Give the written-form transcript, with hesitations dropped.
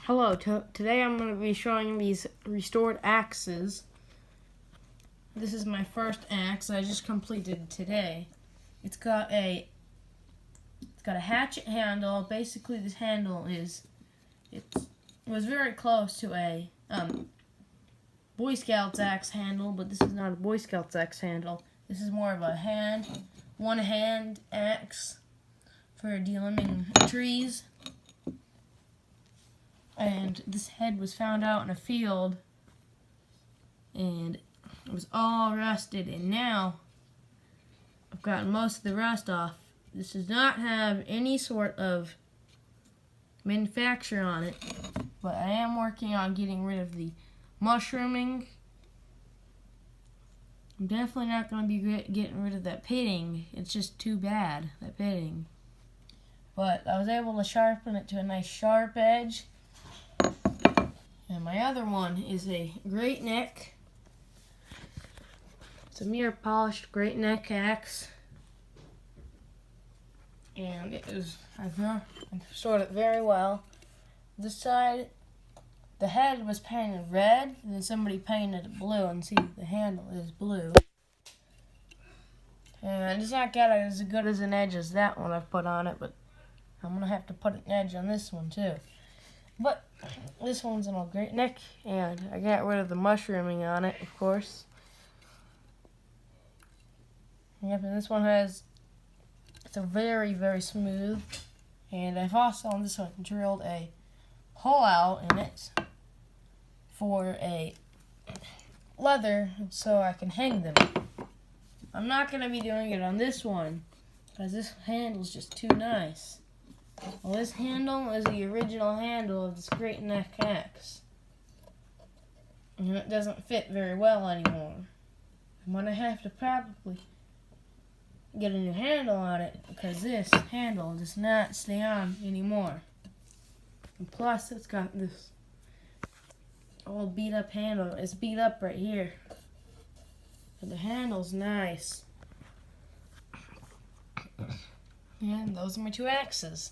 Hello, today I'm going to be showing these restored axes. This is my first axe I just completed today. It's got a hatchet handle. Basically this handle it was very close to a Boy Scouts axe handle, but this is not a Boy Scouts axe handle. This is more of a one hand axe for delimbing trees. And this head was found out in a field, and it was all rusted, and now I've gotten most of the rust off. This does not have any sort of manufacture on it, but I am working on getting rid of the mushrooming. I'm definitely not going to be getting rid of that pitting. It's just too bad, that pitting. But I was able to sharpen it to a nice sharp edge. And my other one is a great neck. It's a mirror polished great neck axe. And I've restored it very well. This side, the head was painted red, and then somebody painted it blue, and see, the handle is blue. And it's not got as good as an edge as that one I've put on it, but I'm going to have to put an edge on this one too. But this one's in a great neck, and I got rid of the mushrooming on it, of course. Yep, and this one it's a very, very smooth. And I've also on this one drilled a hole out in it for a leather so I can hang them. I'm not going to be doing it on this one because this handle's just too nice. Well, this handle is the original handle of this great neck axe, and it doesn't fit very well anymore. I'm going to have to probably get a new handle on it because this handle does not stay on anymore. And plus, it's got this old beat up handle. It's beat up right here, but the handle's nice. And those are my two axes.